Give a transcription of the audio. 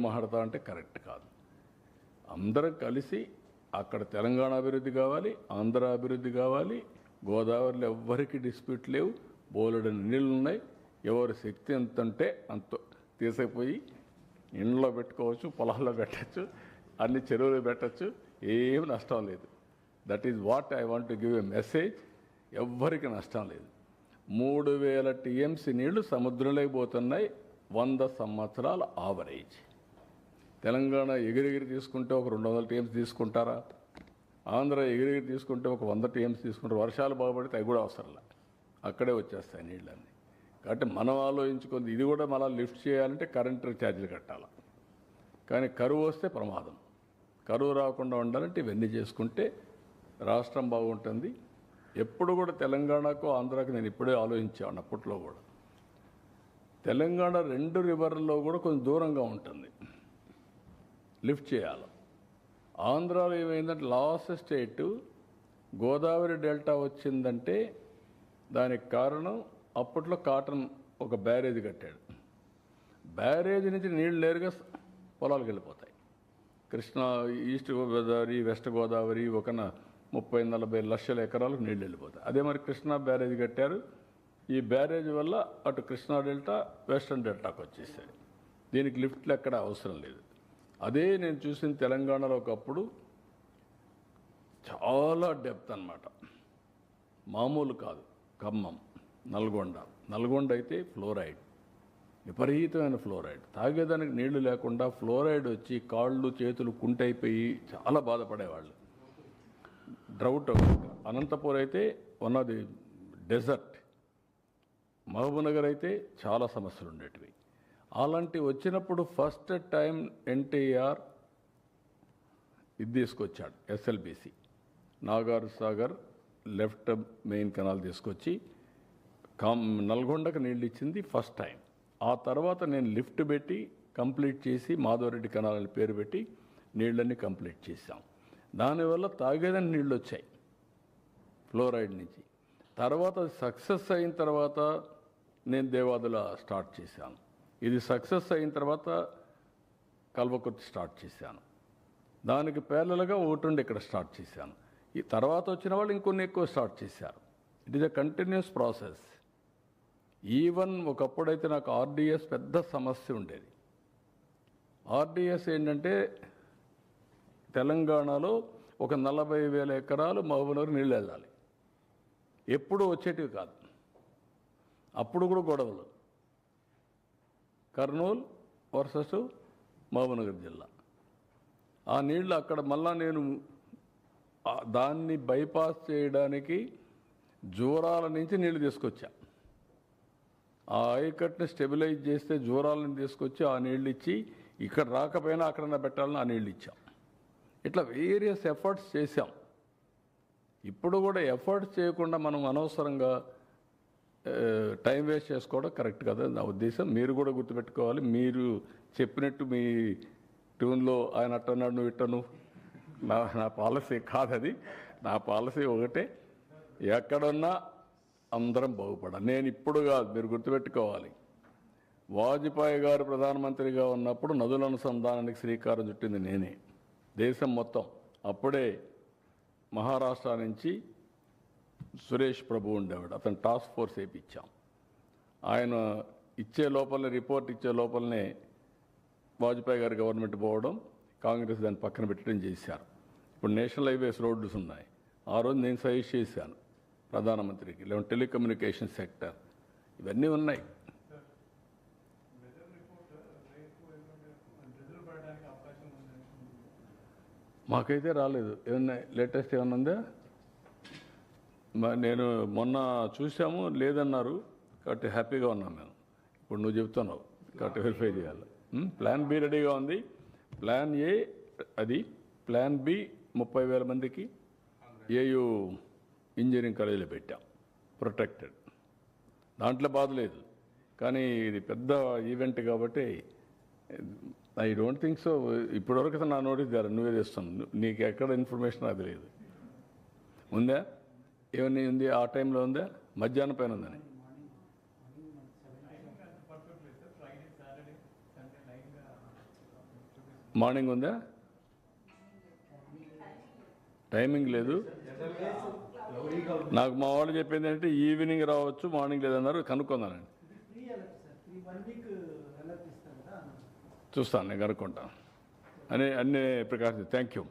మాట్లాడతా అంటే కరెక్ట్ కాదు. అందరం కలిసి అక్కడ తెలంగాణ అభివృద్ధి కావాలి, ఆంధ్ర అభివృద్ధి కావాలి. గోదావరిలో ఎవ్వరికి డిస్ప్యూట్ లేవు, బోలెడని నీళ్ళు ఉన్నాయి. ఎవరి శక్తి ఎంత అంటే అంత తీసుకుపోయి ఇంట్లో పెట్టుకోవచ్చు, పొలాల్లో పెట్టచ్చు, అన్ని చెరువులు పెట్టచ్చు, ఏం నష్టం లేదు. That is what I want to give a message. ఎవ్వరికి నష్టం లేదు. 3000 టీఎంసీ నీళ్లు సముద్రంలోకి పోతున్నాయి. 100 సంవత్సరాల ఆవరేజ్. తెలంగాణ ఎగిరెగిరి తీసుకుంటే ఒక 200 టీఎంసీ తీసుకుంటారా? ఆంధ్ర ఎగిరెగిరి తీసుకుంటే ఒక 100 టీఎంసీ తీసుకుంటారు. వర్షాలు బాగుపడితే అవి కూడా అవసరంలే, అక్కడే వచ్చేస్తాయి నీళ్ళన్నీ. కాబట్టి మనం ఆలోచించుకుంది ఇది కూడా మళ్ళీ లిఫ్ట్ చేయాలంటే కరెంటు ఛార్జీలు కట్టాలి. కానీ కరువు వస్తే ప్రమాదం. కరువు రాకుండా ఉండాలంటే ఇవన్నీ చేసుకుంటే రాష్ట్రం బాగుంటుంది. ఎప్పుడు కూడా తెలంగాణకు ఆంధ్రాకు నేను ఇప్పుడే ఆలోచించాను. అప్పట్లో కూడా తెలంగాణ 2 రివర్లలో కూడా కొంచెం దూరంగా ఉంటుంది, లిఫ్ట్ చేయాలి. ఆంధ్రాలో ఏమైందంటే లాస్ట్ స్టేట్ గోదావరి డెల్టా వచ్చిందంటే దానికి కారణం అప్పట్లో కాటన్ ఒక బ్యారేజ్ కట్టాడు. బ్యారేజ్ నుంచి నీళ్ళు నేరుగా పొలాలకు వెళ్ళిపోతాయి. కృష్ణా, ఈస్ట్ గోదావరి, వెస్ట్ గోదావరి ఒక 30-40 లక్షల ఎకరాలకు నీళ్ళు వెళ్ళిపోతాయి. అదే మరి కృష్ణా బ్యారేజ్ కట్టారు. ఈ బ్యారేజ్ వల్ల అటు కృష్ణా డెల్టా, వెస్టర్న్ డెల్టాకు వచ్చేసాయి. దీనికి లిఫ్ట్లు ఎక్కడ అవసరం లేదు. అదే నేను చూసిన తెలంగాణలో ఒకప్పుడు చాలా డెప్త్ అన్నమాట, మామూలు కాదు. ఖమ్మం, నల్గొండ అయితే ఫ్లోరైడ్, విపరీతమైన ఫ్లోరైడ్. తాగేదానికి నీళ్లు లేకుండా ఫ్లోరైడ్ వచ్చి కాళ్ళు చేతులు కుంటైపోయి చాలా బాధపడేవాళ్ళు. డ్రౌట్. అనంతపూర్ అయితే one of the dessert. Mahabubnagar అయితే చాలా సమస్యలు ఉండేటివి. అలాంటి వచ్చినప్పుడు ఫస్ట్ టైం ఎన్టీఆర్ ఇది తీసుకొచ్చాడు, SLBC, Nagar Sagar left main canal తీసుకొచ్చి నల్గొండకు నీళ్ళు ఇచ్చింది ఫస్ట్ టైం. ఆ తర్వాత నేను లిఫ్ట్ పెట్టి కంప్లీట్ చేసి మాధవరెడ్డి కెనాల్ అని పేరు పెట్టి నీళ్ళన్నీ కంప్లీట్ చేశాం. దానివల్ల తాగేదని నీళ్ళు వచ్చాయి ఫ్లోరైడ్ నుంచి. తర్వాత సక్సెస్ అయిన తర్వాత నేను దేవాదుల స్టార్ట్ చేశాను. ఇది సక్సెస్ అయిన తర్వాత కల్వకుర్తి స్టార్ట్ చేశాను. దానికి ప్యారలల్గా ఒకటి ఇక్కడ స్టార్ట్ చేశాను. ఈ తర్వాత వచ్చిన వాళ్ళు ఇంకొన్ని ఎక్కువ స్టార్ట్ చేశారు. It is a continuous process. Even ఒకప్పుడైతే నాకు ఆర్డిఎస్ పెద్ద సమస్య ఉండేది. ఆర్డిఎస్ ఏంటంటే తెలంగాణలో ఒక 40,000 ఎకరాలు మహబూబ్నగర్ నీళ్ళు వెళ్ళాలి. ఎప్పుడు వచ్చేటివి కాదు. అప్పుడు కూడా గొడవలు. కర్నూలు వర్సెస్ మహబూబ్నగర్ జిల్లా. ఆ నీళ్ళు అక్కడ మళ్ళా నేను దాన్ని బైపాస్ చేయడానికి జూరాల నుంచి నీళ్లు తీసుకొచ్చా. ఆ ఆయకట్టుని స్టెబిలైజ్ చేస్తే జూరాలను తీసుకొచ్చి ఆ నీళ్ళు ఇచ్చి ఇక్కడ రాకపోయినా అక్కడన్నా పెట్టాలని ఆ నీళ్ళు ఇచ్చాం. ఇట్లా వేరియస్ ఎఫర్ట్స్ చేశాం. ఇప్పుడు కూడా ఎఫర్ట్స్ చేయకుండా మనం అనవసరంగా టైం వేస్ట్ చేసుకోవడం కరెక్ట్ కదా నా ఉద్దేశం. మీరు కూడా గుర్తుపెట్టుకోవాలి. మీరు చెప్పినట్టు మీ ట్యూన్లో ఆయన అట్టన్నాడు, నువ్వు ఇట్టను, నా పాలసీ కాదది. నా పాలసీ ఒకటే, ఎక్కడున్నా అందరం బాగుపడాలి. నేను ఇప్పుడు కాదు, మీరు గుర్తుపెట్టుకోవాలి. వాజ్పేయి గారు ప్రధానమంత్రిగా ఉన్నప్పుడు నదుల అనుసంధానానికి శ్రీకారం చుట్టింది నేనే, దేశం మొత్తం. అప్పుడే మహారాష్ట్ర నుంచి సురేష్ ప్రభు ఉండేవాడు, అతను టాస్క్ ఫోర్స్ వేయించాం. ఆయన ఇచ్చే లోపలనే, రిపోర్ట్ ఇచ్చే లోపలనే వాజ్పేయి గారి గవర్నమెంట్ పోవడం, కాంగ్రెస్ దాన్ని పక్కన పెట్టడం చేశారు. ఇప్పుడు నేషనల్ హైవేస్ రోడ్స్ ఉన్నాయి. ఆ రోజు నేను సజెస్ట్ చేశాను ప్రధానమంత్రికి, లేదంటే టెలికమ్యూనికేషన్ సెక్టర్, ఇవన్నీ ఉన్నాయి. మాకైతే రాలేదు. ఏమన్నా లేటెస్ట్ ఏమన్నా ఉందా? నేను మొన్న చూసాము, లేదన్నారు. కాబట్టి హ్యాపీగా ఉన్నాం మేము. ఇప్పుడు నువ్వు చెప్తున్నావు కాబట్టి వెరిఫై చేయాలి. ప్లాన్ బి రెడీగా ఉంది. ప్లాన్ ఏ అది, ప్లాన్ బి 30,000 మందికి ఏయూ ఇంజనీరింగ్ కాలేజీలో పెట్టాం, ప్రొటెక్టెడ్. దాంట్లో బాధ లేదు. కానీ ఇది పెద్ద ఈవెంట్ కాబట్టి ఐ డోంట్ థింక్ సో. ఇప్పటివరకు నా నోటీస్ ద్వారా నువ్వే తెస్తున్నావు. నీకు ఎక్కడ ఇన్ఫర్మేషన్ అది లేదు. ఉందా? ఏమన్నా ఉంది? ఆ టైంలో ఉందా? మధ్యాహ్నం పైన ఉందని. మార్నింగ్ ఉందా? టైమింగ్ లేదు. నాకు మా వాళ్ళు చెప్పింది ఏంటంటే ఈవినింగ్ రావచ్చు, మార్నింగ్ లేదన్నారు. కనుక్కుందానండి, చూస్తాను, నేను కనుక్కుంటాను. అన్ని ప్రికాషన్. Thank you.